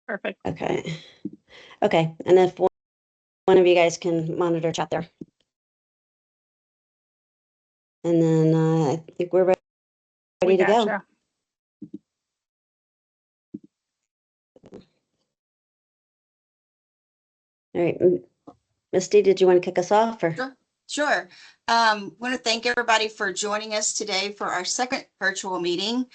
Perfect. Okay. Okay. And if one of you guys can monitor chat there. And then I think we're ready We to go. gotcha. All right. Misty, did you want to kick us off or? Sure. Want to thank everybody for joining us today for our second virtual meeting.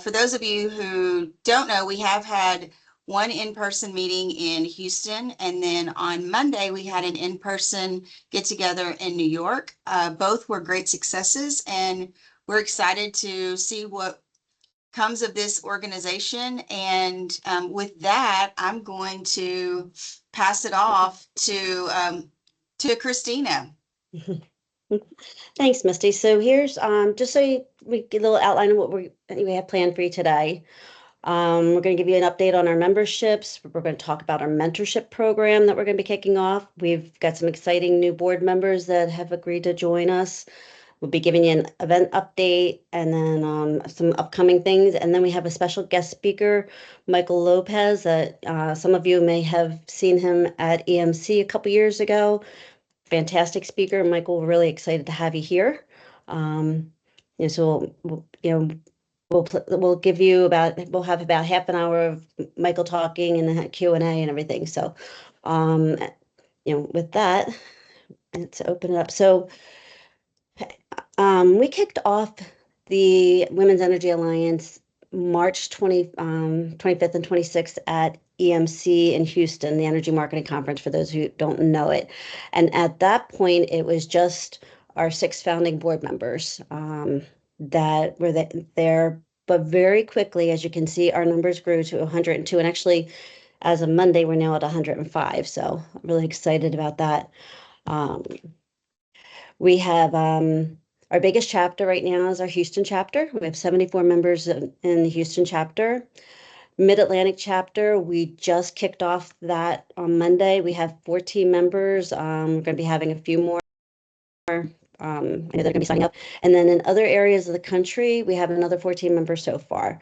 For those of you who don't know, we have had one in-person meeting in Houston, and then on Monday we had an in-person get-together in New York. Both were great successes, and we're excited to see what comes of this organization. And with that, I'm going to pass it off to Christina. Thanks, Misty. So here's just so we get a little outline of what we have planned for you today. We're going to give you an update on our memberships. We're going to talk about our mentorship program that we're going to be kicking off. We've got some exciting new board members that have agreed to join us. We'll be giving you an event update and then some upcoming things. And then we have a special guest speaker, Michael Lopez, that some of you may have seen him at EMC a couple years ago. Fantastic speaker. Michael, we're really excited to have you here. So we'll give you we'll have about half an hour of Michael talking and then Q&A and everything. So, with that, let's open it up. So, we kicked off the Women's Energy Alliance March 25th and 26th at EMC in Houston, the Energy Marketing Conference, for those who don't know it. And at that point, it was just our 6 founding board members that were there. But very quickly, as you can see, our numbers grew to 102. And actually, as of Monday, we're now at 105. So I'm really excited about that. We have our biggest chapter right now is our Houston chapter. We have 74 members in the Houston chapter. Mid-Atlantic chapter, we just kicked off that on Monday. We have 14 members. We're going to be having a few more. They're going to be signing up. And then in other areas of the country, we have another 14 members so far.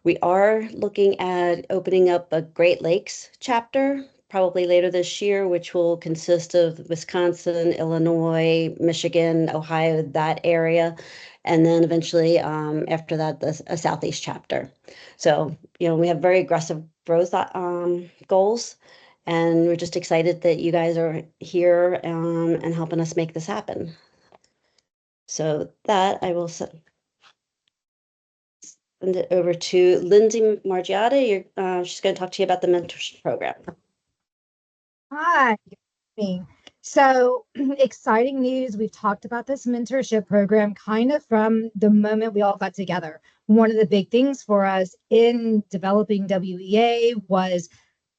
We are looking at opening up a Great Lakes chapter probably later this year, which will consist of Wisconsin, Illinois, Michigan, Ohio, that area. And then eventually, after that, a Southeast chapter. So, we have very aggressive growth goals. And we're just excited that you guys are here and helping us make this happen. So that I will send it over to Lindsay Margiotta. She's going to talk to you about the mentorship program. Hi. So exciting news. We've talked about this mentorship program kind of from the moment we all got together. One of the big things for us in developing WEA was,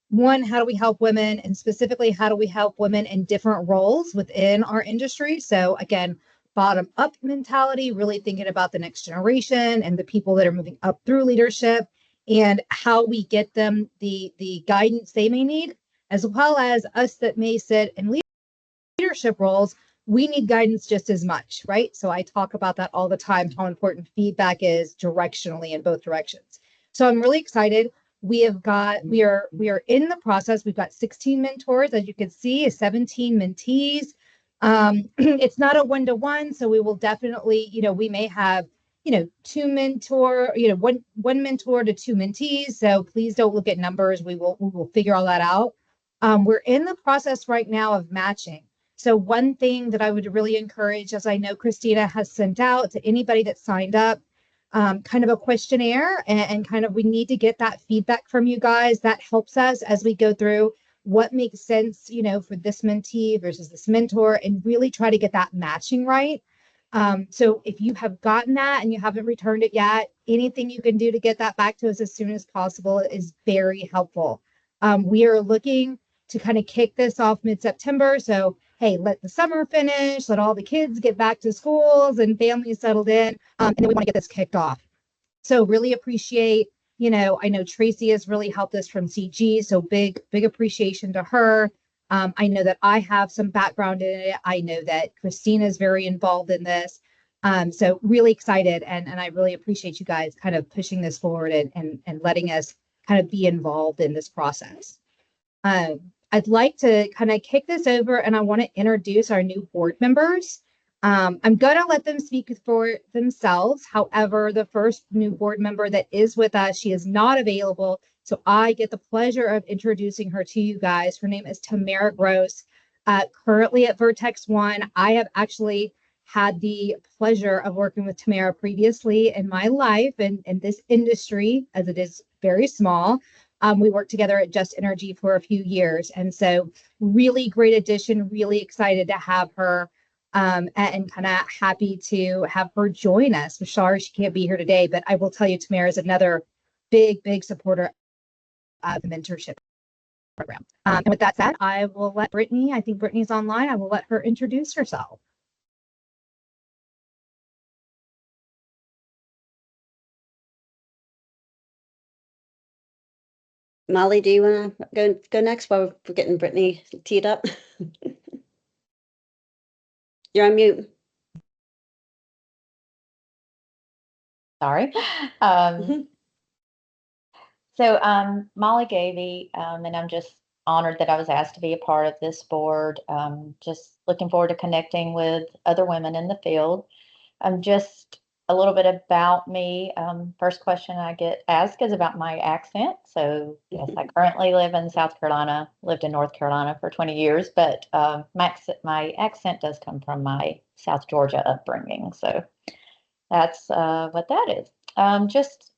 one, how do we help women? And specifically, how do we help women in different roles within our industry? So again, bottom up mentality, really thinking about the next generation and the people that are moving up through leadership and how we get them the guidance they may need, as well as us that may sit in leadership roles. We need guidance just as much, right? So I talk about that all the time, how important feedback is directionally in both directions. So I'm really excited. We are in the process. We've got 16 mentors, as you can see, 17 mentees. It's not a one-to-one, so we will definitely, we may have, two mentor, one mentor to 2 mentees. So please don't look at numbers. We will figure all that out. We're in the process right now of matching. So one thing that I would really encourage, as I know Christina has sent out to anybody that signed up, kind of a questionnaire and kind of, we need to get that feedback from you guys. That helps us as we go through what makes sense, for this mentee versus this mentor, and really try to get that matching right. So if you have gotten that and you haven't returned it yet, anything you can do to get that back to us as soon as possible is very helpful. We are looking to kind of kick this off mid-September. So, hey, let the summer finish, let all the kids get back to schools and families settled in. And then we want to get this kicked off. So really appreciate, I know Tracy has really helped us from CG. So big appreciation to her. I know that I have some background in it. I know that Christina is very involved in this. So really excited. And I really appreciate you guys kind of pushing this forward and letting us kind of be involved in this process. I'd like to kind of kick this over, and I want to introduce our new board members. I'm going to let them speak for themselves. However, the first new board member that is with us, she is not available. So I get the pleasure of introducing her to you guys. Her name is Tamara Gross, currently at Vertex One. I have actually had the pleasure of working with Tamara previously in my life and in this industry, as it is very small. We worked together at Just Energy for a few years. And so really great addition, really excited to have her and kind of happy to have her join us. We're sorry she can't be here today, but I will tell you, Tamara is another big supporter of the mentorship program. And with that said, I will let Brittany, I think Brittany's online, I will let her introduce herself. Molly, do you want to go next while we're getting Brittany teed up? You're on mute. Sorry. So I'm Molly Gavey, and I'm just honored that I was asked to be a part of this board. Just looking forward to connecting with other women in the field. Just a little bit about me. First question I get asked is about my accent. So yes, I currently live in South Carolina, lived in North Carolina for 20 years, but my accent does come from my South Georgia upbringing. So that's what that is. Just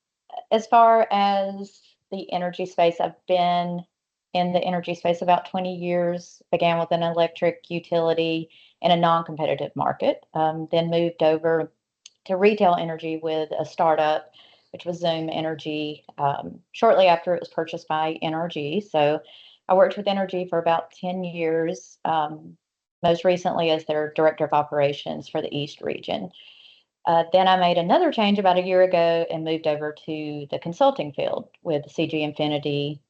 as far as the energy space, I've been in the energy space about 20 years, began with an electric utility in a non-competitive market, then moved over to retail energy with a startup, which was Zoom Energy, shortly after it was purchased by NRG. So I worked with NRG for about 10 years, most recently as their director of operations for the East region. Then I made another change about a year ago and moved over to the consulting field with CG Infinity.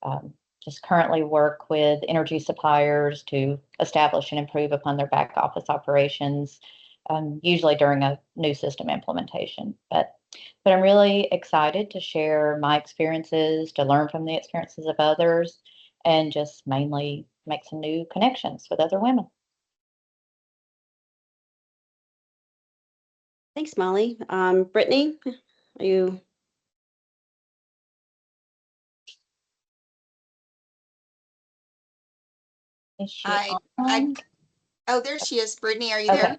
Just currently work with energy suppliers to establish and improve upon their back office operations, usually during a new system implementation. But I'm really excited to share my experiences, to learn from the experiences of others, and just mainly make some new connections with other women. Thanks, Molly. Brittany, are you? Is she Oh, there she is. Brittany, are you there?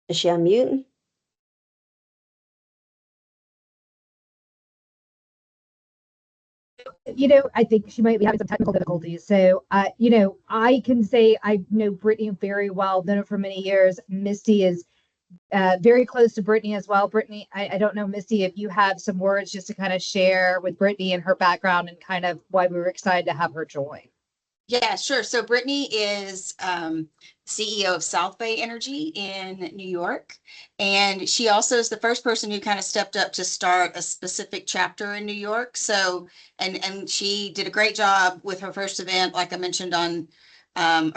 Is she on mute? I think she might be having some technical difficulties. So, I can say I know Brittany very well, known her for many years. Misty is very close to Brittany as well. Brittany, I don't know, Misty, if you have some words just to kind of share with Brittany and her background and kind of why we were excited to have her join. Yeah, sure. So Brittany is CEO of South Bay Energy in New York. And she also is the first person who kind of stepped up to start a specific chapter in New York. So, and she did a great job with her first event, like I mentioned on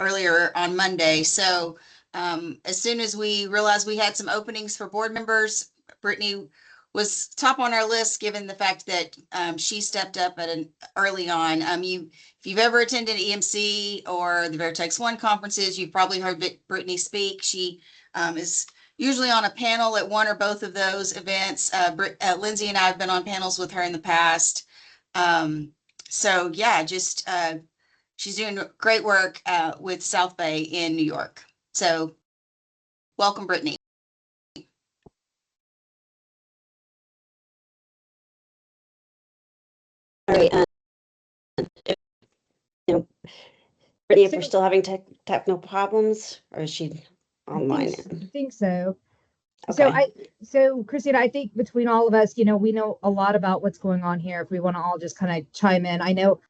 earlier on Monday. So as soon as we realized we had some openings for board members, Brittany was top on our list, given the fact that she stepped up at an early on. If you've ever attended EMC or the Vertex One conferences, you've probably heard Brittany speak. She is usually on a panel at one or both of those events. Lindsay and I have been on panels with her in the past. So yeah, just she's doing great work with South Bay in New York. So welcome, Brittany. All right. Brittany, if we're still having technical problems, or is she online? I think so. Okay. So Christina, I think between all of us, we know a lot about what's going on here. If we want to all just kind of chime in, I know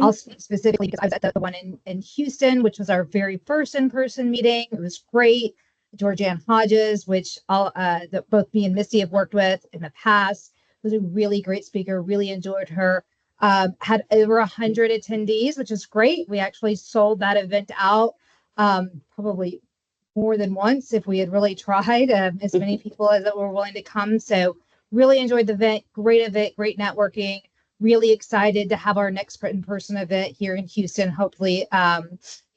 I'll speak specifically because I was at the one in Houston, which was our very first in-person meeting. It was great. Georgianne Hodges, which both me and Misty have worked with in the past, was a really great speaker. Really enjoyed her. Had over 100 attendees, which is great. We actually sold that event out probably more than once if we had really tried, as many people as that were willing to come. So really enjoyed the event, great networking. Really excited to have our next in-person event here in Houston, hopefully, at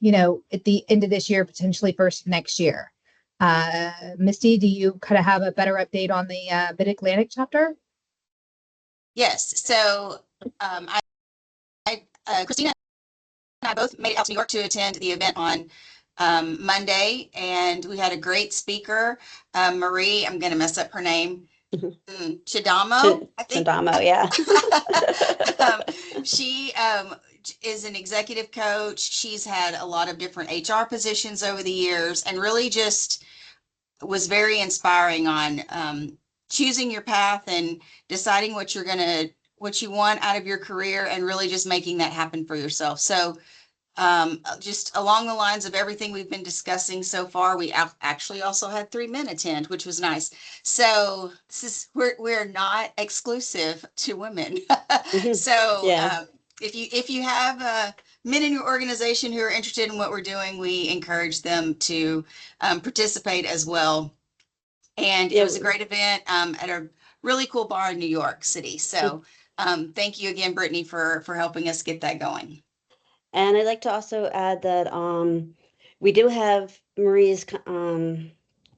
the end of this year, potentially first next year. Misty, do you kind of have a better update on the Mid-Atlantic chapter? Yes. So Christina and I both made it out to New York to attend the event on Monday, and we had a great speaker, Marie. I'm going to mess up her name. Chidamo, I think. Chidamo, yeah. She is an executive coach. She's had a lot of different HR positions over the years, and really just was very inspiring on choosing your path and deciding what you want out of your career, and really just making that happen for yourself. So just along the lines of everything we've been discussing so far, we actually also had 3 men attend, which was nice. So we're not exclusive to women. So Yeah. if you have men in your organization who are interested in what we're doing, we encourage them to participate as well. And it was a great event at a really cool bar in New York City. So thank you again, Brittany, for helping us get that going. And I'd like to also add that we do have Marie's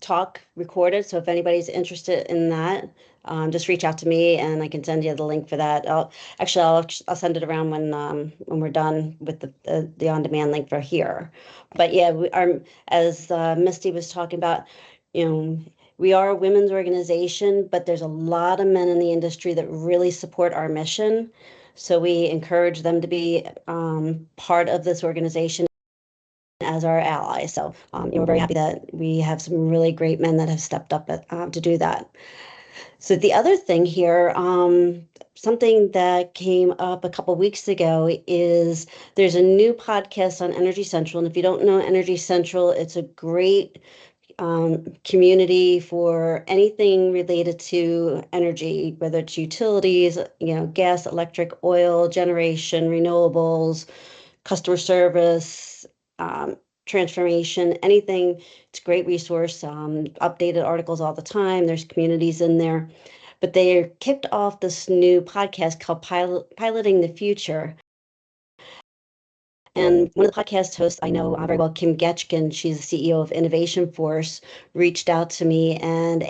talk recorded. So if anybody's interested in that, just reach out to me and I can send you the link for that. I'll send it around when we're done with the on-demand link for here. But yeah, as Misty was talking about, we are a women's organization, but there's a lot of men in the industry that really support our mission. So we encourage them to be part of this organization as our allies. So we're very happy that we have some really great men that have stepped up to do that. So the other thing here, something that came up a couple weeks ago is there's a new podcast on Energy Central. And if you don't know Energy Central, it's a great community for anything related to energy, whether it's utilities, gas, electric, oil, generation, renewables, customer service, transformation, anything. It's a great resource, updated articles all the time. There's communities in there. But they kicked off this new podcast called Piloting the Future. And one of the podcast hosts I know very well, Kim Getchkin, she's the CEO of Innovation Force, reached out to me and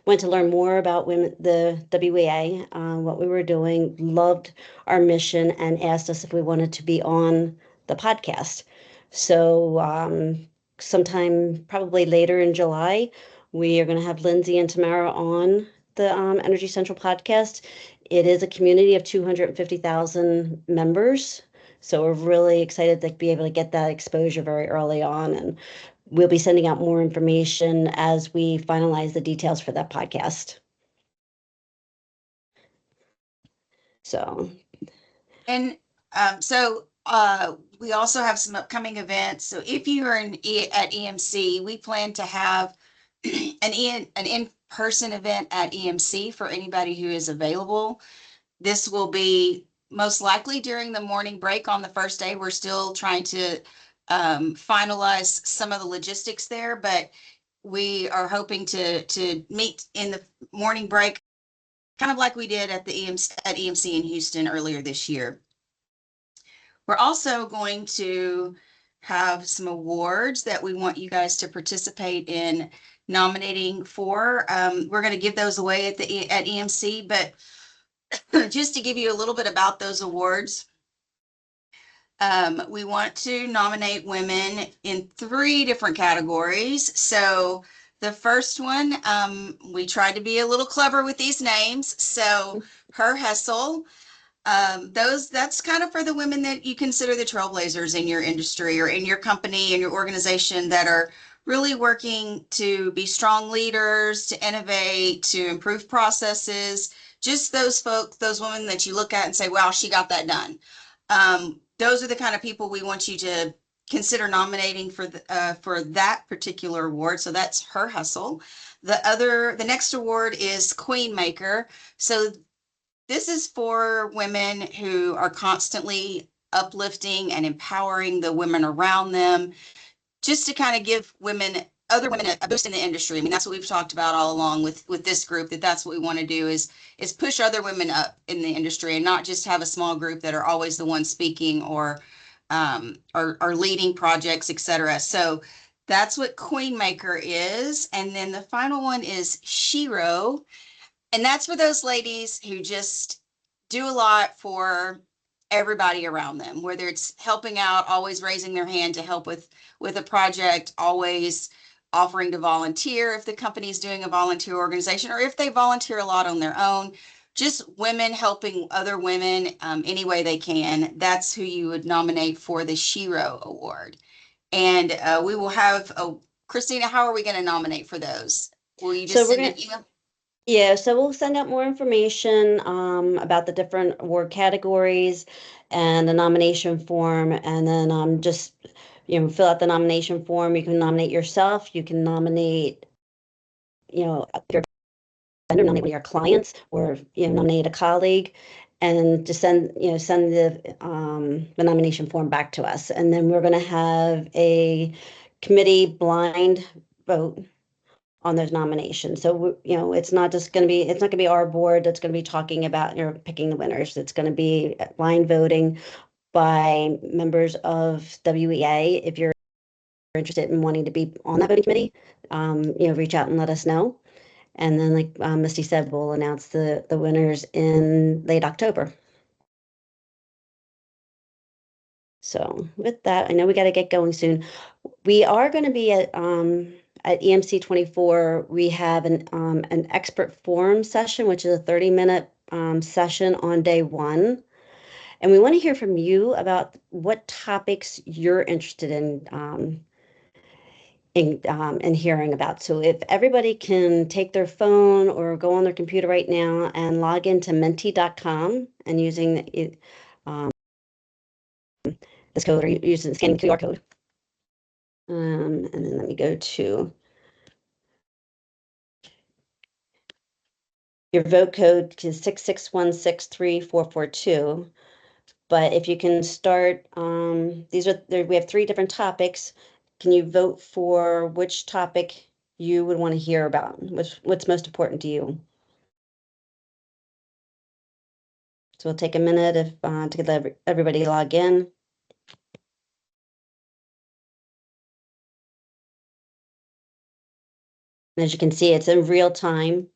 went to learn more about the WEA, what we were doing, loved our mission, and asked us if we wanted to be on the podcast. So sometime probably later in July, we are going to have Lindsay and Tamara on the Energy Central podcast. It is a community of 250,000 members. So we're really excited to be able to get that exposure very early on. And we'll be sending out more information as we finalize the details for that podcast. So. And we also have some upcoming events. So if you are at EMC, we plan to have an in-person event at EMC for anybody who is available. This will be most likely during the morning break on the first day. We're still trying to finalize some of the logistics there, but we are hoping to meet in the morning break, kind of like we did at EMC in Houston earlier this year. We're also going to have some awards that we want you guys to participate in nominating for. We're going to give those away at EMC, but just to give you a little bit about those awards, we want to nominate women in 3 different categories. So the first one, we tried to be a little clever with these names. So Her Hustle, that's kind of for the women that you consider the trailblazers in your industry or in your company and your organization that are really working to be strong leaders, to innovate, to improve processes. Just those women that you look at and say, wow, she got that done. Those are the kind of people we want you to consider nominating for that particular award. So that's Her Hustle. The next award is Queen Maker. So this is for women who are constantly uplifting and empowering the women around them, just to kind of give other women a boost in the industry. I mean, that's what we've talked about all along with this group, that's what we want to do is push other women up in the industry and not just have a small group that are always the ones speaking or leading projects, etc. So that's what Queenmaker is. And then the final one is Shiro. And that's for those ladies who just do a lot for everybody around them, whether it's helping out, always raising their hand to help with a project, always offering to volunteer if the company is doing a volunteer organization, or if they volunteer a lot on their own, just women helping other women any way they can. That's who you would nominate for the Shiro Award. And we will have, Christina, how are we going to nominate for those? Will you just send an email? Yeah, so we'll send out more information about the different award categories and the nomination form, and then just fill out the nomination form. You can nominate yourself. You can nominate, your vendor, nominate one of your clients, or nominate a colleague, and just send the nomination form back to us, and then we're going to have a committee blind vote on those nominations. So, it's not going to be our board that's going to be talking about, picking the winners. It's going to be blind voting by members of WEA. If you're interested in wanting to be on that voting committee, reach out and let us know. And then, like Misty said, we'll announce the winners in late October. So with that, I know we got to get going soon. We are going to be at EMC 24. We have an expert forum session, which is a 30-minute session on day one. And we want to hear from you about what topics you're interested in hearing about. So if everybody can take their phone or go on their computer right now and log into menti.com and using this code, or using scanning QR code. And then let me go to your vote code is 661634442. But if you can start, we have 3 different topics. Can you vote for which topic you would want to hear about? What's most important to you? So we'll take a minute to get everybody log in. And as you can see, it's in real time.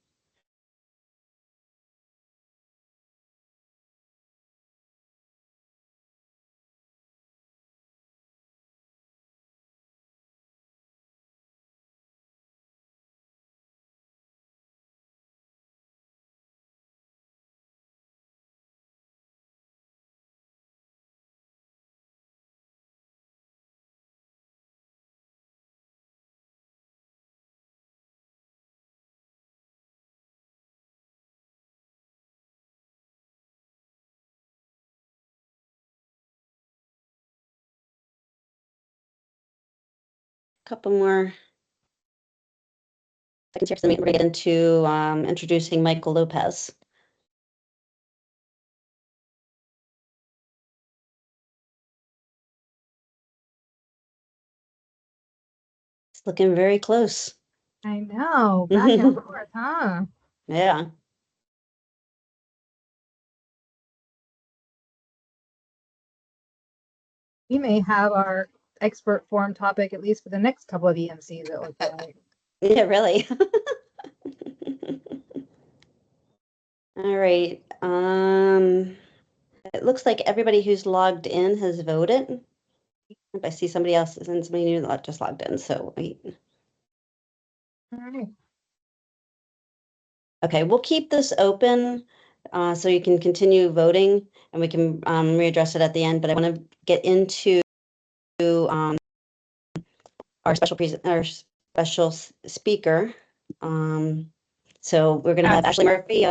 Couple more seconds here, so we're going to get into introducing Michael Lopez. It's looking very close. I know. Back and forth, huh? Yeah. We may have our expert forum topic at least for the next couple of EMCs, it looks like. Yeah, really. All right. It looks like everybody who's logged in has voted. If I see somebody else, and somebody new that just logged in, so wait. All right. Okay, we'll keep this open so you can continue voting, and we can readdress it at the end. But I want to get into our special speaker. So we're going to have Ashley Murphy.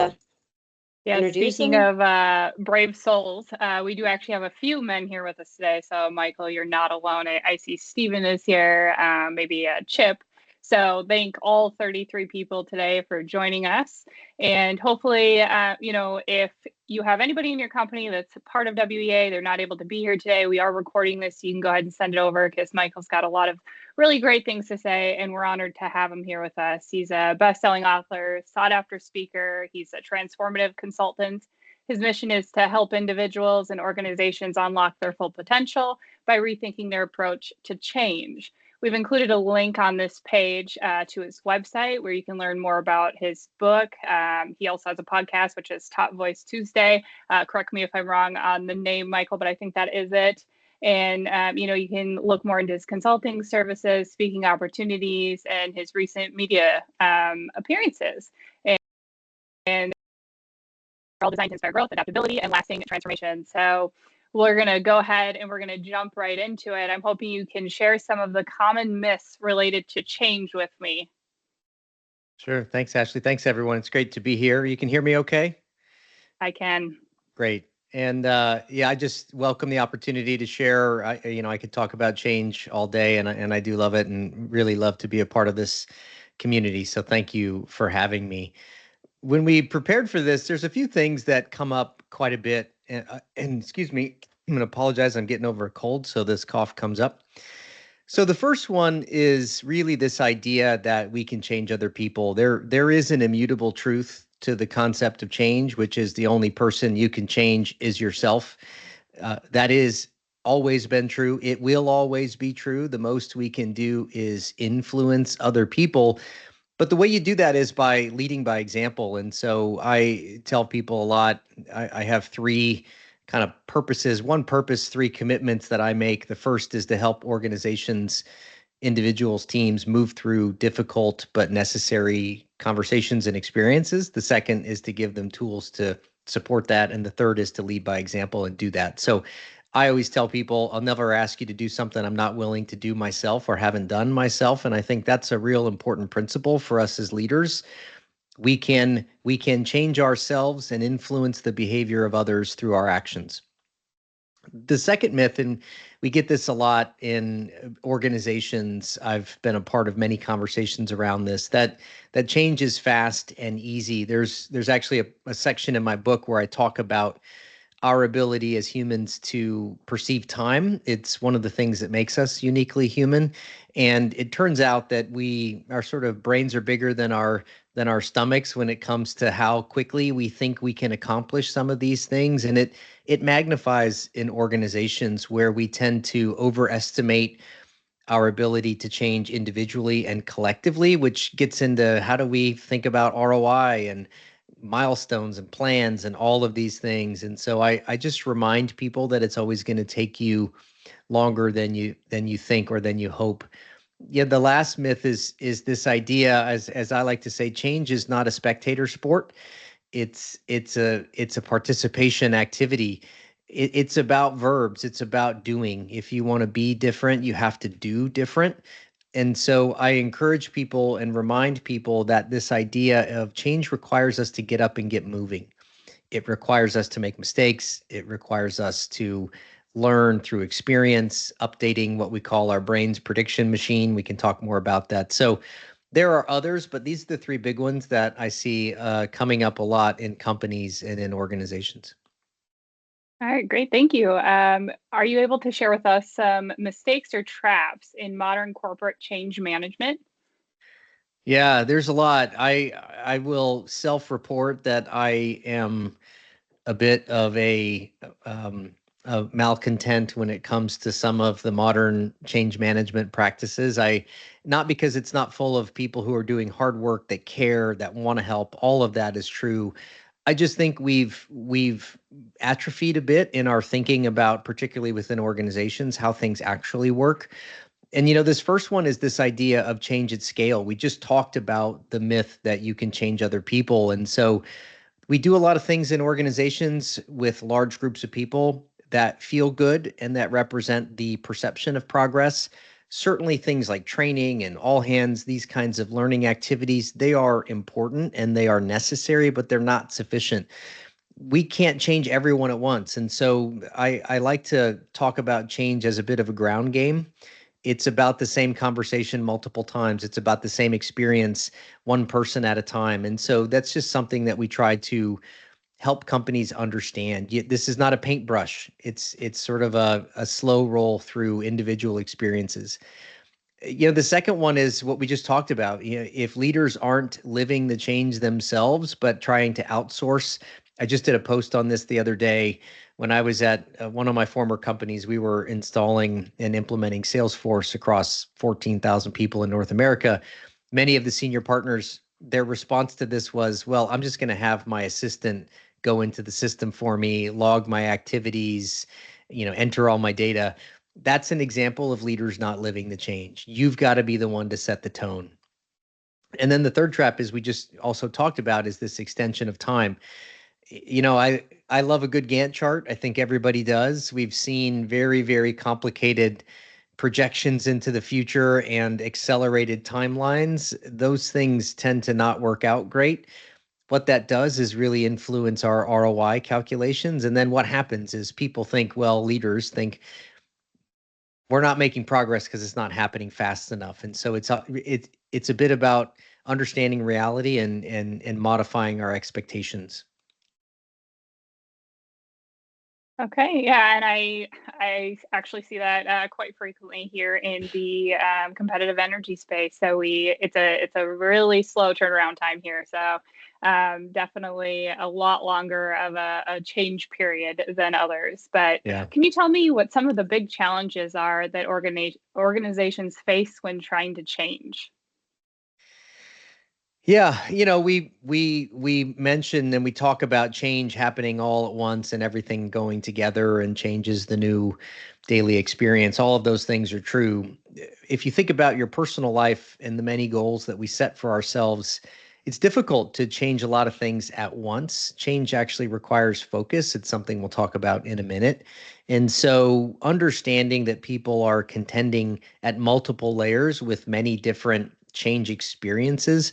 Yeah, speaking of brave souls, we do actually have a few men here with us today. So Michael, you're not alone. I see Stephen is here, maybe Chip. So thank all 33 people today for joining us. And hopefully, if you have anybody in your company that's a part of WEA, they're not able to be here today, we are recording this. You can go ahead and send it over because Michael's got a lot of really great things to say, and we're honored to have him here with us. He's a best-selling author, sought-after speaker. He's a transformative consultant. His mission is to help individuals and organizations unlock their full potential by rethinking their approach to change. We've included a link on this page to his website where you can learn more about his book. He also has a podcast, which is Top Voice Tuesday. Correct me if I'm wrong on the name, Michael, but I think that is it. And, you can look more into his consulting services, speaking opportunities, and his recent media appearances. And all designed to inspire growth, adaptability, and lasting transformation. So we're going to go ahead and we're going to jump right into it. I'm hoping you can share some of the common myths related to change with me. Sure. Thanks, Ashley. Thanks, everyone. It's great to be here. You can hear me okay? I can. Great. And I just welcome the opportunity to share. I could talk about change all day, and I do love it and really love to be a part of this community. So thank you for having me. When we prepared for this, there's a few things that come up quite a bit. And excuse me, I'm going to apologize. I'm getting over a cold, so this cough comes up. So the first one is really this idea that we can change other people. There is an immutable truth to the concept of change, which is the only person you can change is yourself. That is always been true. It will always be true. The most we can do is influence other people. But the way you do that is by leading by example. And so I tell people a lot, I have three kind of purposes, one purpose, three commitments that I make. The first is to help organizations, individuals, teams move through difficult but necessary conversations and experiences. The second is to give them tools to support that. And the third is to lead by example and do that. So I always tell people, I'll never ask you to do something I'm not willing to do myself or haven't done myself. And I think that's a real important principle for us as leaders. We can change ourselves and influence the behavior of others through our actions. The second myth, and we get this a lot in organizations, I've been a part of many conversations around this, that change is fast and easy. There's actually a section in my book where I talk about our ability as humans to perceive time. It's one of the things that makes us uniquely human. And it turns out that our sort of brains are bigger than our stomachs when it comes to how quickly we think we can accomplish some of these things. And it magnifies in organizations where we tend to overestimate our ability to change individually and collectively, which gets into how do we think about ROI and milestones and plans and all of these things. And so I just remind people that it's always going to take you longer than you think or than you hope. Yeah, the last myth is this idea, as I like to say, change is not a spectator sport. It's a participation activity. It's about verbs. It's about doing. If you want to be different, you have to do different. And so I encourage people and remind people that this idea of change requires us to get up and get moving. It requires us to make mistakes. It requires us to learn through experience, updating what we call our brain's prediction machine. We can talk more about that. So there are others, but these are the three big ones that I see coming up a lot in companies and in organizations. All right, great. Thank you. Are you able to share with us some mistakes or traps in modern corporate change management? Yeah, there's a lot. I will self-report that I am a bit of a malcontent when it comes to some of the modern change management practices. Not because it's not full of people who are doing hard work, that care, that want to help. All of that is true. I just think we've atrophied a bit in our thinking about, particularly within organizations, how things actually work. And this first one is this idea of change at scale. We just talked about the myth that you can change other people. And so we do a lot of things in organizations with large groups of people that feel good and that represent the perception of progress. Certainly things like training and all hands, these kinds of learning activities, they are important and they are necessary, but they're not sufficient. We can't change everyone at once. And so I like to talk about change as a bit of a ground game. It's about the same conversation multiple times. It's about the same experience, one person at a time. And so that's just something that we try to help companies understand. This is not a paintbrush. It's sort of a slow roll through individual experiences. The second one is what we just talked about. If leaders aren't living the change themselves, but trying to outsource. I just did a post on this the other day. When I was at one of my former companies, we were installing and implementing Salesforce across 14,000 people in North America. Many of the senior partners, their response to this was, well, I'm just going to have my assistant go into the system for me, log my activities, enter all my data. That's an example of leaders not living the change. You've got to be the one to set the tone. And then the third trap is we just also talked about is this extension of time. I love a good Gantt chart. I think everybody does. We've seen very, very complicated projections into the future and accelerated timelines. Those things tend to not work out great. What that does is really influence our ROI calculations. And then what happens is people think, well, leaders think, we're not making progress because it's not happening fast enough. And so it's a bit about understanding reality and modifying our expectations. Okay, yeah, and I actually see that quite frequently here in the competitive energy space. So it's a really slow turnaround time here. So definitely a lot longer of a change period than others. But Yeah. Can you tell me what some of the big challenges are that organizations face when trying to change? Yeah, we mentioned and we talk about change happening all at once and everything going together, and change is the new daily experience. All of those things are true. If you think about your personal life and the many goals that we set for ourselves, it's difficult to change a lot of things at once. Change actually requires focus. It's something we'll talk about in a minute. And so understanding that people are contending at multiple layers with many different change experiences.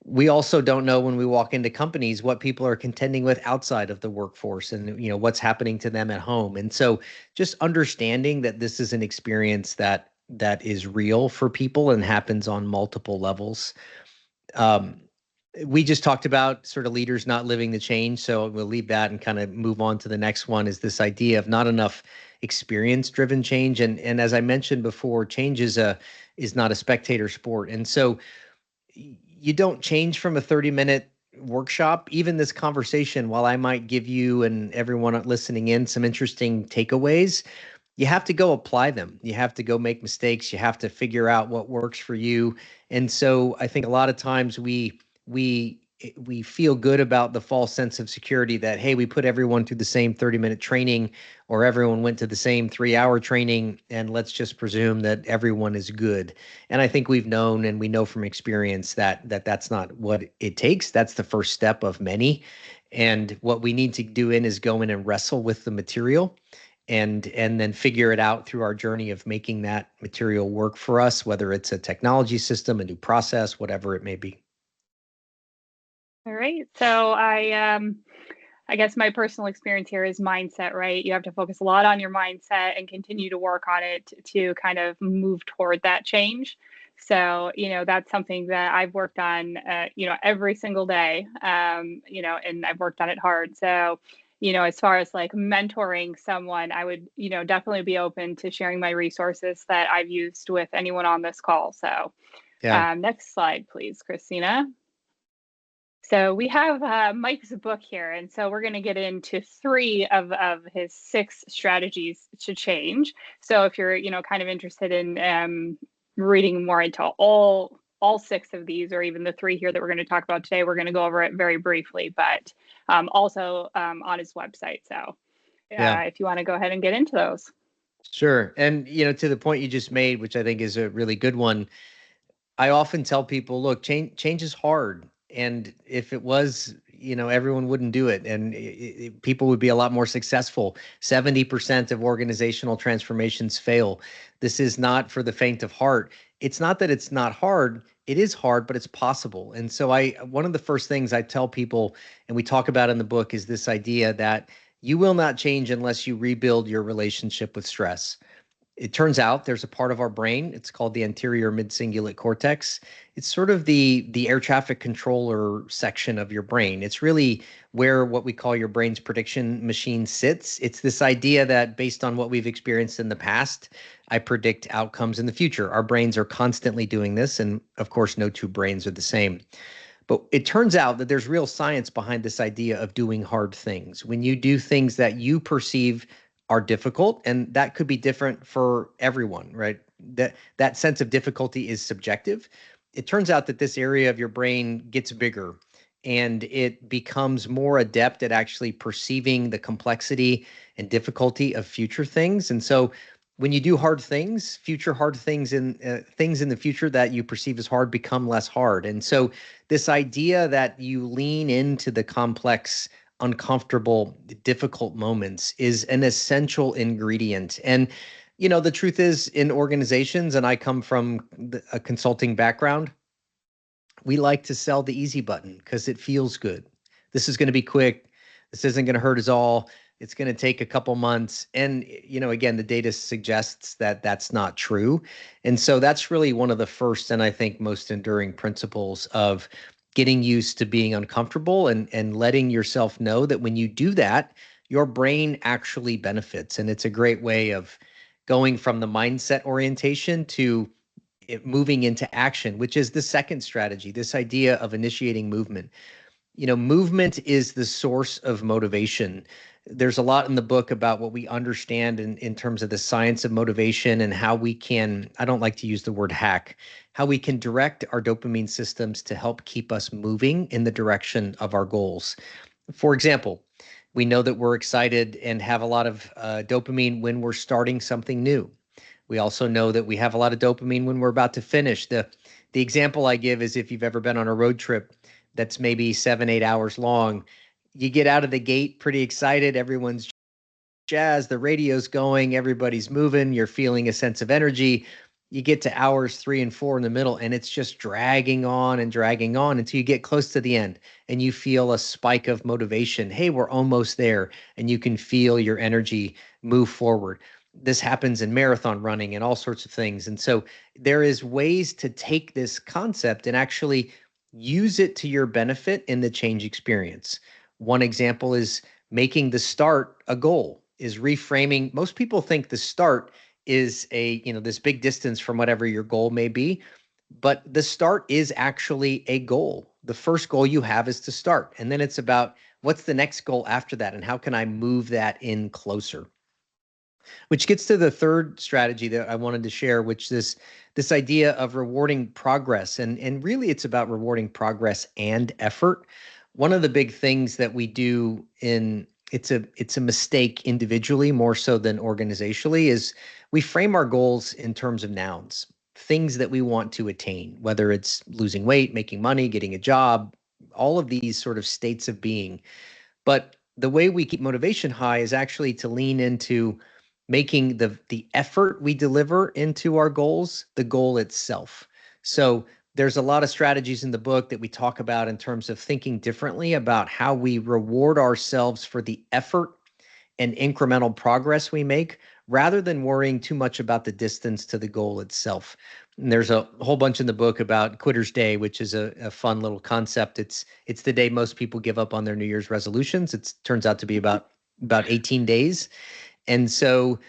We also don't know when we walk into companies what people are contending with outside of the workforce, and what's happening to them at home. And so just understanding that this is an experience that is real for people and happens on multiple levels. We just talked about sort of leaders not living the change, so we'll leave that and kind of move on to the next one, is this idea of not enough experience driven change. And as I mentioned before, change is not a spectator sport. And so you don't change from a 30-minute workshop. Even this conversation, while I might give you and everyone listening in some interesting takeaways, you have to go apply them. You have to go make mistakes. You have to figure out what works for you. And so I think a lot of times we feel good about the false sense of security that, hey, we put everyone through the same 30-minute training, or everyone went to the same 3-hour training, and let's just presume that everyone is good. And I think we've known, and we know from experience that that's not what it takes. That's the first step of many. And what we need to do is go in and wrestle with the material and then figure it out through our journey of making that material work for us, whether it's a technology system, a new process, whatever it may be. All right. So I guess my personal experience here is mindset, right? You have to focus a lot on your mindset and continue to work on it to kind of move toward that change. So, that's something that I've worked on, every single day, and I've worked on it hard. So, as far as like mentoring someone, I would, definitely be open to sharing my resources that I've used with anyone on this call. So, Yeah. next slide, please, Christina. So we have Mike's book here, and so we're going to get into 3 of his 6 strategies to change. So if you're kind of interested in reading more into all 6 of these, or even the 3 here that we're going to talk about today, we're going to go over it very briefly, but also on his website. So if you want to go ahead and get into those. Sure. And to the point you just made, which I think is a really good one, I often tell people, look, change is hard. And if it was, everyone wouldn't do it. And people would be a lot more successful. 70% of organizational transformations fail. This is not for the faint of heart. It's not that it's not hard. It is hard, but it's possible. And so one of the first things I tell people, and we talk about in the book, is this idea that you will not change unless you rebuild your relationship with stress. It turns out there's a part of our brain, it's called the anterior mid-cingulate cortex. It's sort of the air traffic controller section of your brain. It's really where what we call your brain's prediction machine sits. It's this idea that based on what we've experienced in the past, I predict outcomes in the future. Our brains are constantly doing this, and of course, no two brains are the same. But it turns out that there's real science behind this idea of doing hard things. When you do things that you perceive are difficult, and that could be different for everyone, right? That sense of difficulty is subjective. It turns out that this area of your brain gets bigger and it becomes more adept at actually perceiving the complexity and difficulty of future things. And so when you do hard things, future hard things in the future that you perceive as hard become less hard. And so this idea that you lean into the complex, uncomfortable, difficult moments is an essential ingredient. And the truth is, in organizations, and I come from a consulting background, we like to sell the easy button because it feels good. This is going to be quick. This isn't going to hurt us all. It's going to take a couple months. And, again, the data suggests that that's not true. And so that's really one of the first and I think most enduring principles of getting used to being uncomfortable and letting yourself know that when you do that, your brain actually benefits. And it's a great way of going from the mindset orientation to moving into action, which is the second strategy, this idea of initiating movement. Movement is the source of motivation. There's a lot in the book about what we understand in terms of the science of motivation and how we can, I don't like to use the word hack, how we can direct our dopamine systems to help keep us moving in the direction of our goals. For example, we know that we're excited and have a lot of dopamine when we're starting something new. We also know that we have a lot of dopamine when we're about to finish. The example I give is if you've ever been on a road trip that's maybe 7-8 hours long, you get out of the gate pretty excited. Everyone's jazzed. The radio's going. Everybody's moving. You're feeling a sense of energy. You get to hours 3 and 4 in the middle, and it's just dragging on until you get close to the end and you feel a spike of motivation. Hey, we're almost there. And you can feel your energy move forward. This happens in marathon running and all sorts of things. And so there is ways to take this concept and actually use it to your benefit in the change experience. One example is making the start a goal, is reframing. Most people think the start is this big distance from whatever your goal may be, but the start is actually a goal. The first goal you have is to start. And then it's about what's the next goal after that and how can I move that in closer? Which gets to the third strategy that I wanted to share, which is this idea of rewarding progress. And really it's about rewarding progress and effort. One of the big things that we do it's a mistake individually more so than organizationally is we frame our goals in terms of nouns, things that we want to attain, whether it's losing weight, making money, getting a job, all of these sort of states of being. But the way we keep motivation high is actually to lean into making the effort we deliver into our goals the goal itself. So there's a lot of strategies in the book that we talk about in terms of thinking differently about how we reward ourselves for the effort and incremental progress we make rather than worrying too much about the distance to the goal itself. And there's a whole bunch in the book about Quitter's Day, which is a fun little concept. It's the day most people give up on their New Year's resolutions. It turns out to be about 18 days. And so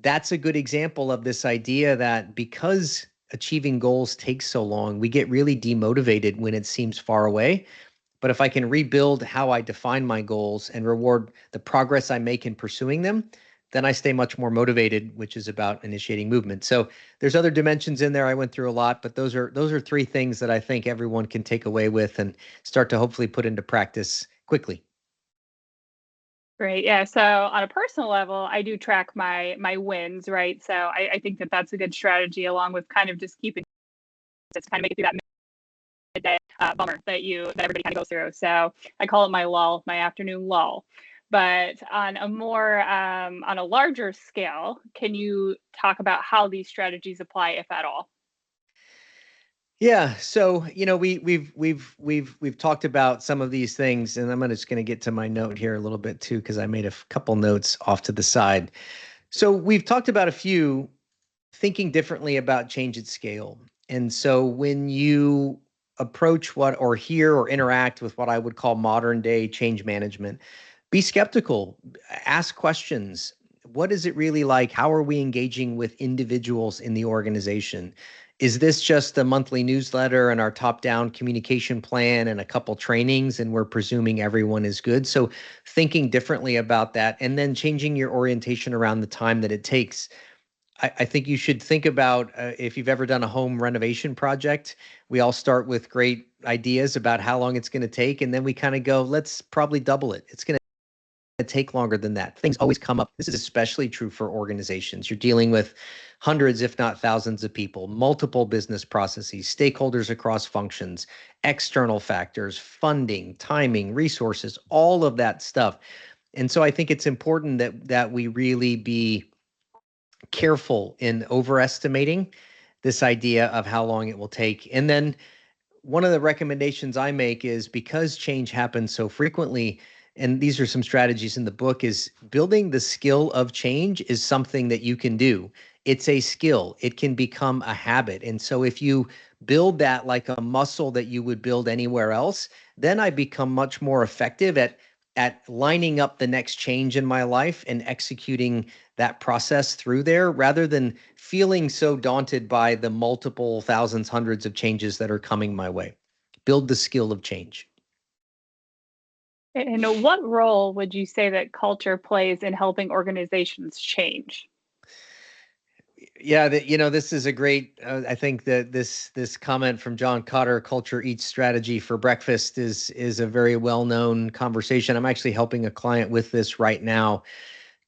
that's a good example of this idea that because achieving goals takes so long, we get really demotivated when it seems far away. But if I can rebuild how I define my goals and reward the progress I make in pursuing them, then I stay much more motivated, which is about initiating movement. So there's other dimensions in there I went through a lot, but those are three things that I think everyone can take away with and start to hopefully put into practice quickly. Great. Yeah. So on a personal level, I do track my wins, right? So I think that that's a good strategy, along with kind of just keeping just kind of make it through that midday bummer that everybody kind of goes through. So I call it my lull, my afternoon lull. But on a more on a larger scale, can you talk about how these strategies apply, if at all? Yeah, so we've talked about some of these things, and I'm just going to get to my note here a little bit too, because I made a couple notes off to the side. So we've talked about a few. thinking differently about change at scale. And so when you approach what or hear or interact with what I would call modern day change management, be skeptical, ask questions. What is it really like? How are we engaging with individuals in the organization? Is this just a monthly newsletter and our top-down communication plan and a couple trainings, and we're presuming everyone is good? So thinking differently about that, and then changing your orientation around the time that it takes. I think you should think about if you've ever done a home renovation project, we all start with great ideas about how long it's going to take. And then we kind of go, let's probably double it. It's going to take longer than that. Things always come up. This is especially true for organizations. You're dealing with hundreds, if not thousands of people, multiple business processes, stakeholders across functions, external factors, funding, timing, resources, all of that stuff. And so I think it's important that we really be careful in overestimating this idea of how long it will take. And then one of the recommendations I make is, because change happens so frequently, and these are some strategies in the book, is building the skill of change is something that you can do. It's a skill. It can become a habit. And so if you build that like a muscle that you would build anywhere else, then I become much more effective at lining up the next change in my life and executing that process through there, rather than feeling so daunted by the multiple thousands, hundreds of changes that are coming my way. Build the skill of change. And what role would you say that culture plays in helping organizations change? Yeah, this is a great. I think that this comment from John Cotter, "Culture eats strategy for breakfast," is a very well known conversation. I'm actually helping a client with this right now.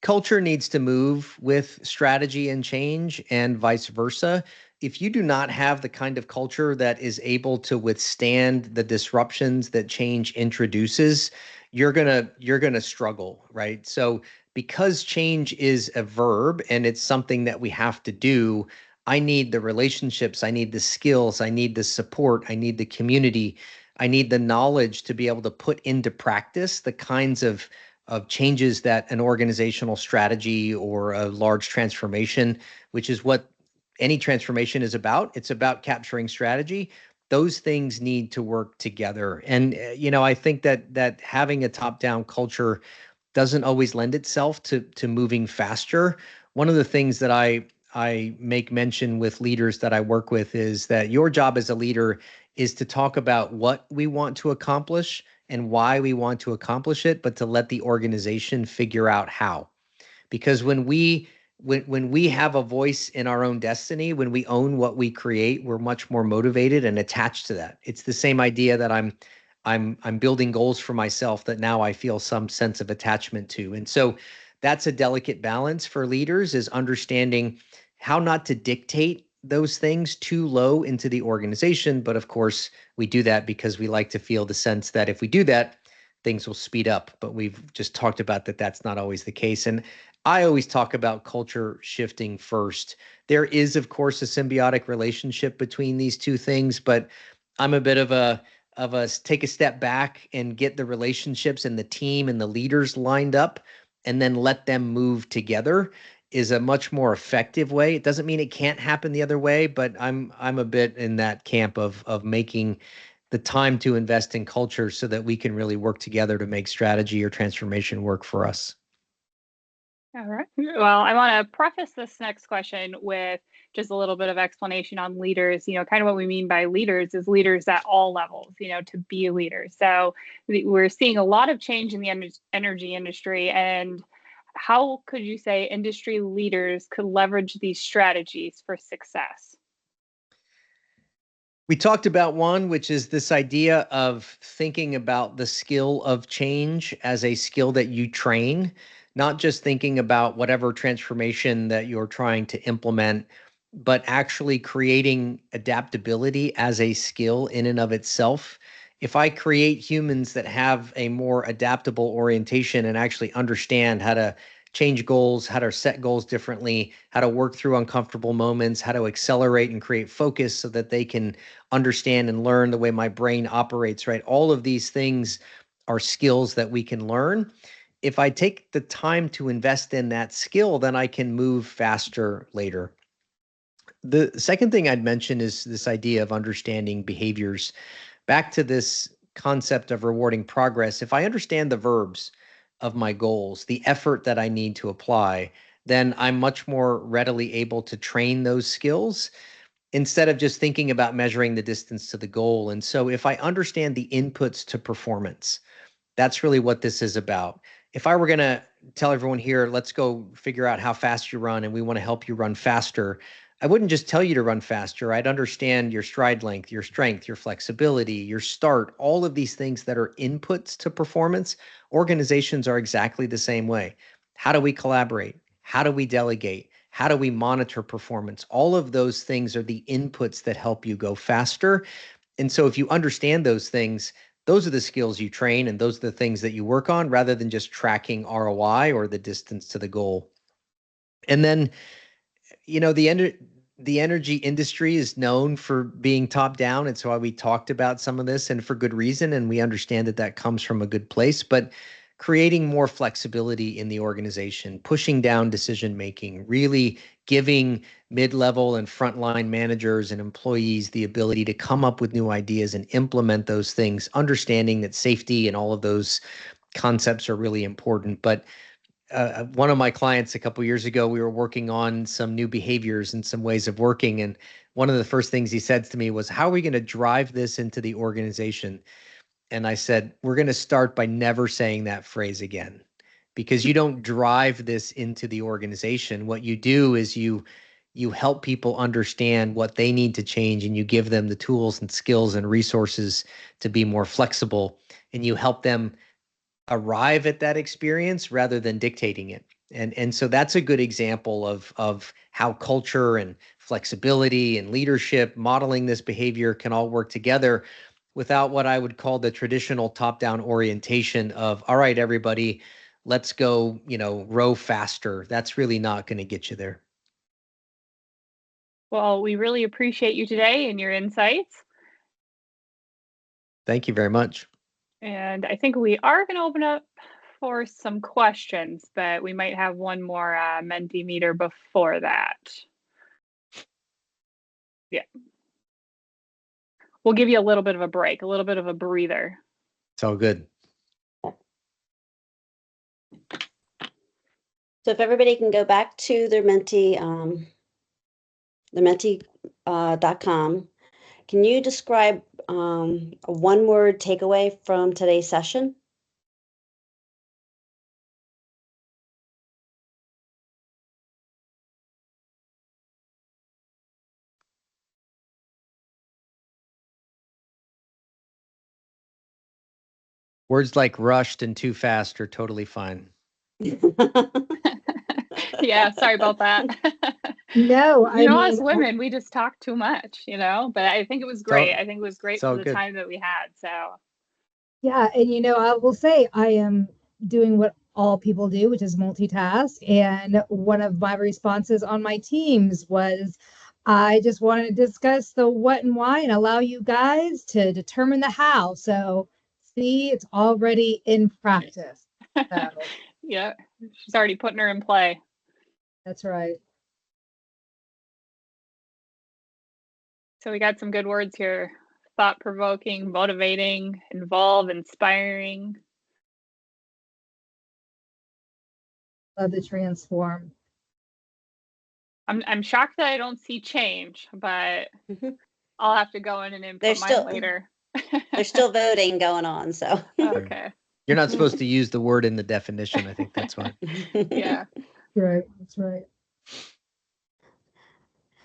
Culture needs to move with strategy and change, and vice versa. If you do not have the kind of culture that is able to withstand the disruptions that change introduces, you're gonna struggle, right? So because change is a verb and it's something that we have to do, I need the relationships, I need the skills, I need the support, I need the community, I need the knowledge to be able to put into practice the kinds of changes that an organizational strategy or a large transformation, which is what any transformation is about. It's about capturing strategy. Those things need to work together. And I think that having a top-down culture doesn't always lend itself to moving faster. One of the things that I make mention with leaders that I work with is that your job as a leader is to talk about what we want to accomplish and why we want to accomplish it, but to let the organization figure out how. Because when we have a voice in our own destiny, when we own what we create, we're much more motivated and attached to that. It's the same idea that I'm building goals for myself that now I feel some sense of attachment to. And so that's a delicate balance for leaders, is understanding how not to dictate those things too low into the organization. But of course, we do that because we like to feel the sense that if we do that, things will speed up. But we've just talked about that that's not always the case. And I always talk about culture shifting first. There is, of course, a symbiotic relationship between these two things, but I'm a bit of a take a step back and get the relationships and the team and the leaders lined up, and then let them move together, is a much more effective way. It doesn't mean it can't happen the other way, but I'm a bit in that camp of making the time to invest in culture so that we can really work together to make strategy or transformation work for us. All right. Well, I want to preface this next question with just a little bit of explanation on leaders. Kind of what we mean by leaders is leaders at all levels, to be a leader. So we're seeing a lot of change in the energy industry. And how could you say industry leaders could leverage these strategies for success? We talked about one, which is this idea of thinking about the skill of change as a skill that you train, not just thinking about whatever transformation that you're trying to implement, but actually creating adaptability as a skill in and of itself. If I create humans that have a more adaptable orientation and actually understand how to change goals, how to set goals differently, how to work through uncomfortable moments, how to accelerate and create focus so that they can understand and learn the way my brain operates, right? All of these things are skills that we can learn. If I take the time to invest in that skill, then I can move faster later. The second thing I'd mention is this idea of understanding behaviors. Back to this concept of rewarding progress. If I understand the verbs of my goals, the effort that I need to apply, then I'm much more readily able to train those skills instead of just thinking about measuring the distance to the goal. And so if I understand the inputs to performance, that's really what this is about. If I were going to tell everyone here, let's go figure out how fast you run and we want to help you run faster, I wouldn't just tell you to run faster. I'd understand your stride length, your strength, your flexibility, your start, all of these things that are inputs to performance. Organizations are exactly the same way. How do we collaborate? How do we delegate? How do we monitor performance? All of those things are the inputs that help you go faster. And so if you understand those things, those are the skills you train and those are the things that you work on rather than just tracking ROI or the distance to the goal. And then, you know, the energy industry is known for being top down. It's why we talked about some of this, and for good reason. And we understand that that comes from a good place, but creating more flexibility in the organization, pushing down decision making, really giving mid-level and frontline managers and employees the ability to come up with new ideas and implement those things, understanding that safety and all of those concepts are really important. But one of my clients a couple of years ago, we were working on some new behaviors and some ways of working. And one of the first things he said to me was, how are we going to drive this into the organization? And I said, we're going to start by never saying that phrase again, because you don't drive this into the organization. What you do is you help people understand what they need to change, and you give them the tools and skills and resources to be more flexible, and you help them arrive at that experience rather than dictating it. And so that's a good example of how culture and flexibility and leadership modeling this behavior can all work together without what I would call the traditional top-down orientation of, all right, everybody, let's go, row faster. That's really not going to get you there. Well, we really appreciate you today and your insights. Thank you very much. And I think we are going to open up for some questions, but we might have one more Mentimeter before that. Yeah. We'll give you a little bit of a break, a little bit of a breather. It's all good. So if everybody can go back to their Menti, Menti.com, can you describe a one-word takeaway from today's session? Words like rushed and too fast are totally fine. Yeah, sorry about that. No, I mean, us women, we just talk too much, but I think it was great. I think it was great for the time that we had. So, yeah, and I will say I am doing what all people do, which is multitask. And one of my responses on my teams was, I just wanted to discuss the what and why and allow you guys to determine the how. So, see, it's already in practice. So, yeah, she's already putting her in play. That's right. So we got some good words here: thought-provoking, motivating, involve, inspiring. Love to transform. I'm shocked that I don't see change, but I'll have to go in and input mine later. There's still voting going on, so. Okay. You're not supposed to use the word in the definition. I think that's why. Yeah. Right. That's right.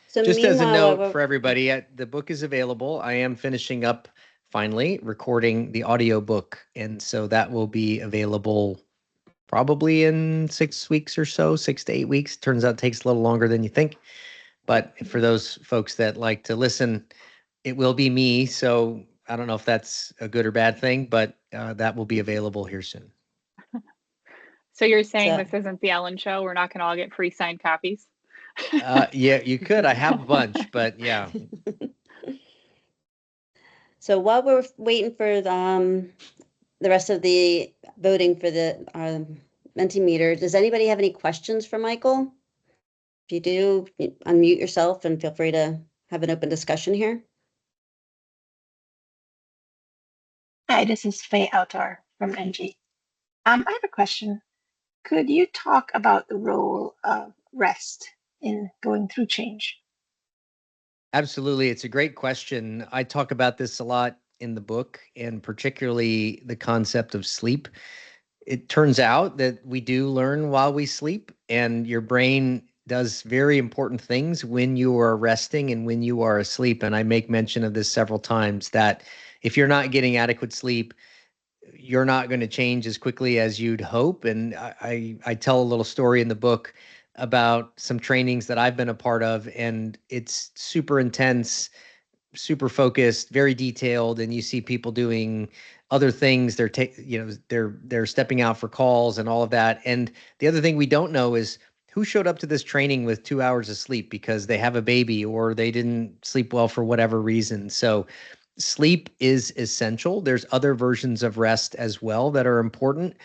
So just as a note for everybody, the book is available. I am finishing up finally recording the audio book. And so that will be available probably in 6 weeks or so, 6 to 8 weeks. Turns out it takes a little longer than you think. But for those folks that like to listen, it will be me. So I don't know if that's a good or bad thing, but that will be available here soon. So you're saying this isn't the Ellen Show? We're not going to all get free signed copies? Yeah, you could. I have a bunch, but yeah. So while we're waiting for the rest of the voting for the Mentimeter, does anybody have any questions for Michael? If you do, unmute yourself and feel free to have an open discussion here. Hi, this is Faye Autar from NG. I have a question. Could you talk about the role of rest in going through change? Absolutely. It's a great question. I talk about this a lot in the book, and particularly the concept of sleep. It turns out that we do learn while we sleep, and your brain does very important things when you are resting and when you are asleep. And I make mention of this several times, that if you're not getting adequate sleep, you're not going to change as quickly as you'd hope. And I tell a little story in the book about some trainings that I've been a part of, and it's super intense, super focused, very detailed, and you see people doing other things. They're stepping out for calls and all of that. And the other thing we don't know is who showed up to this training with 2 hours of sleep because they have a baby or they didn't sleep well for whatever reason. So sleep is essential. There's other versions of rest as well that are important.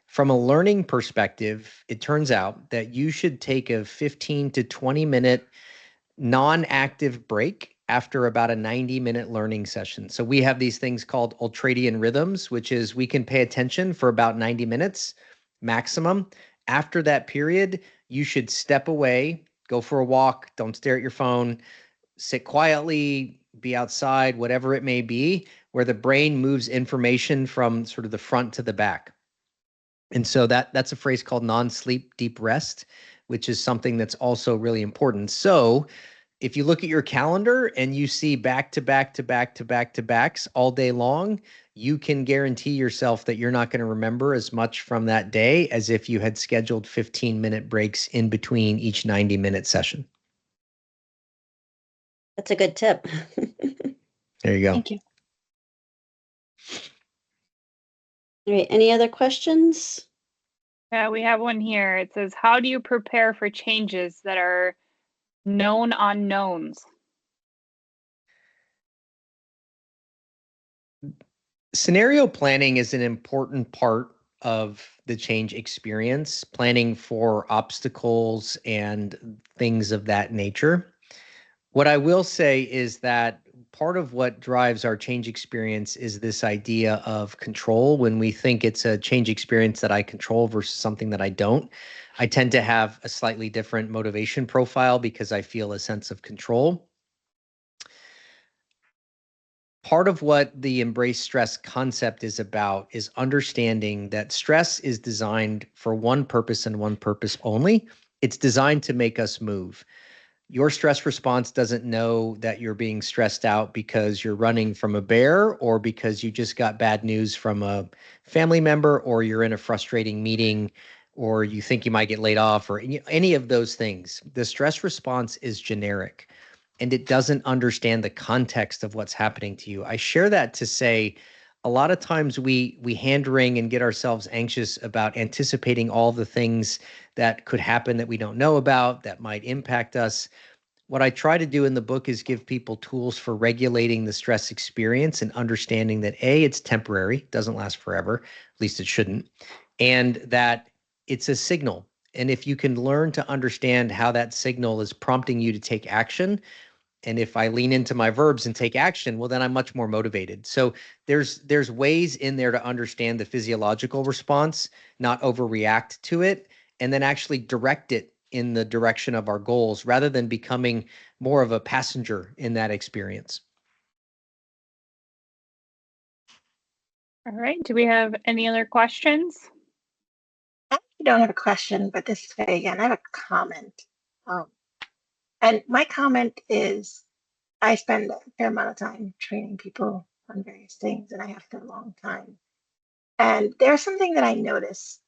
From a learning perspective, it turns out that you should take a 15 to 20 minute non-active break after about a 90-minute learning session. So we have these things called ultradian rhythms, which is we can pay attention for about 90 minutes maximum. After that period, you should step away, go for a walk, don't stare at your phone, sit quietly, be outside, whatever it may be, where the brain moves information from sort of the front to the back. And so that's a phrase called non-sleep deep rest, which is something that's also really important. So if you look at your calendar and you see back to back to back to back to backs all day long, you can guarantee yourself that you're not going to remember as much from that day as if you had scheduled 15-minute breaks in between each 90-minute session. That's a good tip. There you go. Thank you. All right, any other questions? Yeah, we have one here. It says, how do you prepare for changes that are known unknowns? Scenario planning is an important part of the change experience, planning for obstacles and things of that nature. What I will say is that part of what drives our change experience is this idea of control. When we think it's a change experience that I control versus something that I don't, I tend to have a slightly different motivation profile because I feel a sense of control. Part of what the embrace stress concept is about is understanding that stress is designed for one purpose and one purpose only. It's designed to make us move. Your stress response doesn't know that you're being stressed out because you're running from a bear or because you just got bad news from a family member or you're in a frustrating meeting or you think you might get laid off or any of those things. The stress response is generic and it doesn't understand the context of what's happening to you. I share that to say a lot of times we hand wring and get ourselves anxious about anticipating all the things that could happen that we don't know about that might impact us. What I try to do in the book is give people tools for regulating the stress experience and understanding that A, it's temporary, doesn't last forever, at least it shouldn't, and that it's a signal. And if you can learn to understand how that signal is prompting you to take action, and if I lean into my verbs and take action, well, then I'm much more motivated. So there's ways in there to understand the physiological response, not overreact to it, and then actually direct it in the direction of our goals rather than becoming more of a passenger in that experience. All right. Do we have any other questions? I actually don't have a question, but this is Faye again. I have a comment. And my comment is I spend a fair amount of time training people on various things, and I have for a long time. And there's something that I notice,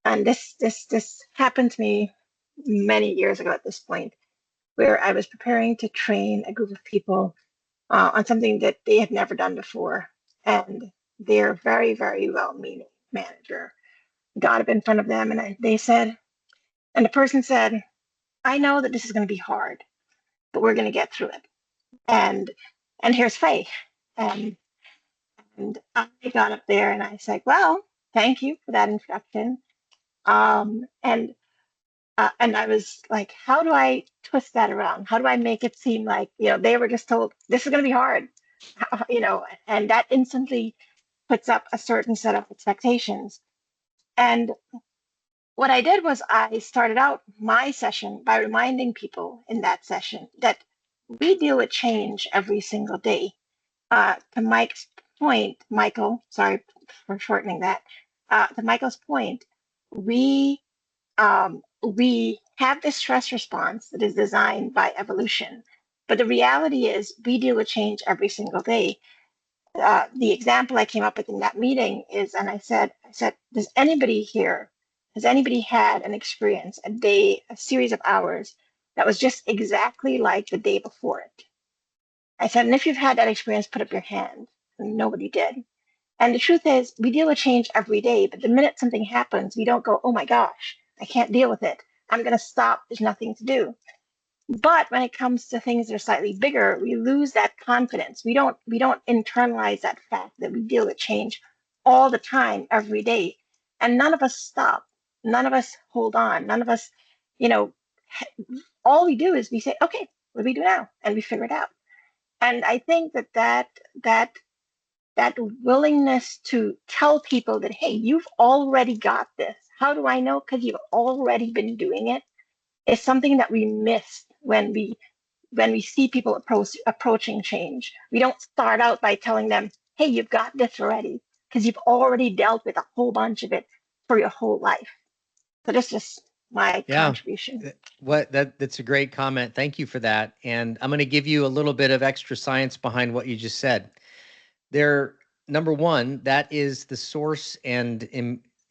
and this happened to me many years ago at this point, where I was preparing to train a group of people on something that they had never done before. And their very, very well-meaning manager got up in front of them and they said, and the person said, I know that this is going to be hard, but we're going to get through it. And here's Faith. And I got up there and I said, well, thank you for that introduction. And And I was like, how do I twist that around? How do I make it seem like, they were just told this is going to be hard, and that instantly puts up a certain set of expectations. And what I did was I started out my session by reminding people in that session that we deal with change every single day. To Mike's point, Michael, sorry for shortening that. To Michael's point, we have this stress response that is designed by evolution, but the reality is we deal with change every single day. The example I came up with in that meeting is, and I said, does anybody here, has anybody had an experience, a day, a series of hours that was just exactly like the day before it? I said, and if you've had that experience, put up your hand. And nobody did. And the truth is, we deal with change every day, but the minute something happens, we don't go, oh my gosh, I can't deal with it. I'm going to stop. There's nothing to do. But when it comes to things that are slightly bigger, we lose that confidence. We don't internalize that fact that we deal with change all the time, every day. And none of us stop. None of us hold on. None of us, you know, all we do is we say, okay, what do we do now? And we figure it out. And I think that willingness to tell people that, hey, you've already got this. How do I know? Because you've already been doing it, is something that we miss when we see people approaching change. We don't start out by telling them, hey, you've got this already, because you've already dealt with a whole bunch of it for your whole life. So that's just my contribution. That's a great comment. Thank you for that. And I'm going to give you a little bit of extra science behind what you just said. Number one, that is the source and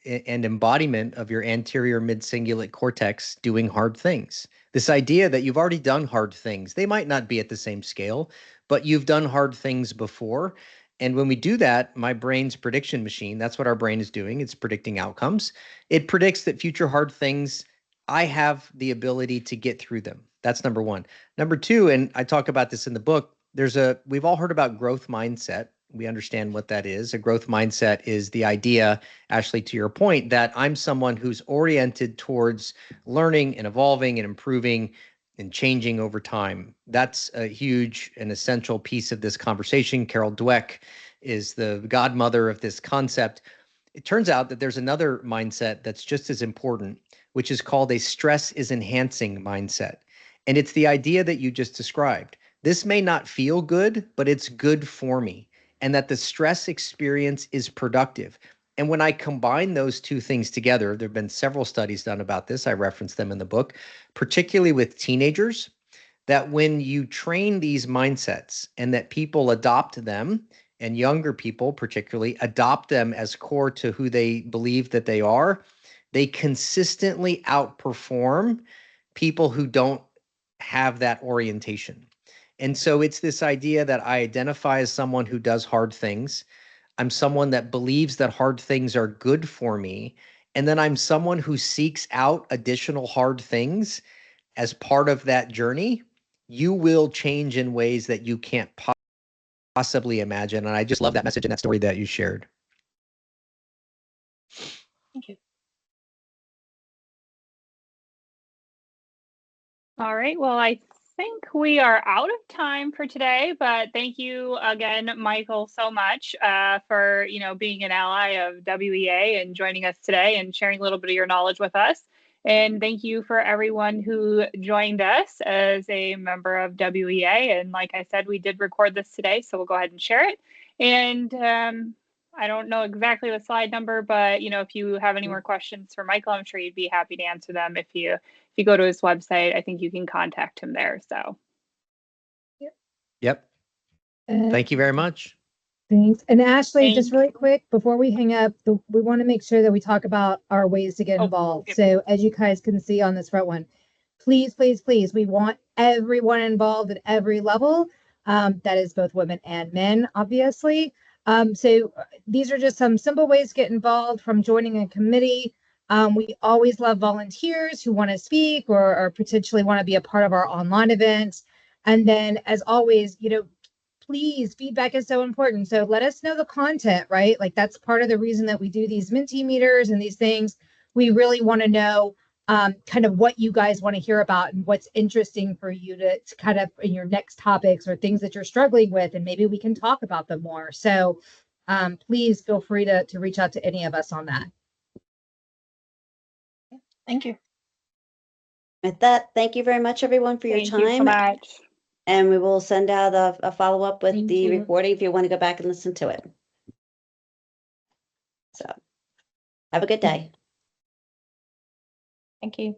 embodiment of your anterior mid-cingulate cortex doing hard things. This idea that you've already done hard things. They might not be at the same scale, but you've done hard things before. And when we do that, my brain's prediction machine, that's what our brain is doing. It's predicting outcomes. It predicts that future hard things, I have the ability to get through them. That's number one. Number two, and I talk about this in the book, we've all heard about growth mindset. We understand what that is. A growth mindset is the idea, Ashley, to your point, that I'm someone who's oriented towards learning and evolving and improving and changing over time. That's a huge and essential piece of this conversation. Carol Dweck is the godmother of this concept. It turns out that there's another mindset that's just as important, which is called a stress is enhancing mindset. And it's the idea that you just described. This may not feel good, but it's good for me. And that the stress experience is productive. And when I combine those two things together, there have been several studies done about this. I reference them in the book, particularly with teenagers, that when you train these mindsets and that people adopt them, and younger people particularly adopt them as core to who they believe that they are, they consistently outperform people who don't have that orientation. And so it's this idea that I identify as someone who does hard things. I'm someone that believes that hard things are good for me. And then I'm someone who seeks out additional hard things as part of that journey. You will change in ways that you can't possibly imagine. And I just love that message and that story that you shared. Thank you. All right. Well, I think we are out of time for today, but thank you again, Michael, so much for being an ally of WEA and joining us today and sharing a little bit of your knowledge with us. And thank you for everyone who joined us as a member of WEA. And like I said, we did record this today, so we'll go ahead and share it. And I don't know exactly the slide number, but if you have any more questions for Michael, I'm sure you'd be happy to answer them. If you go to his website, I think you can contact him there. So. Yep. Thank you very much. Thanks. And Ashley, just really quick, before we hang up, we want to make sure that we talk about our ways to get involved. Yep. So as you guys can see on this front one, please, please, please, we want everyone involved at every level. That is both women and men, obviously. So these are just some simple ways to get involved, from joining a committee. We always love volunteers who want to speak or potentially want to be a part of our online events. And then, as always, please, feedback is so important. So let us know the content, right? Like, that's part of the reason that we do these Mentimeters and these things. We really want to know kind of what you guys want to hear about and what's interesting for you to kind of in your next topics or things that you're struggling with, and maybe we can talk about them more. So please feel free to reach out to any of us on that. Thank you. With that, thank you very much, everyone, for your Thank you so time. much. And we will send out a follow-up with Thank the you. recording if you want to go back and listen to it. So have a good day. Thank you.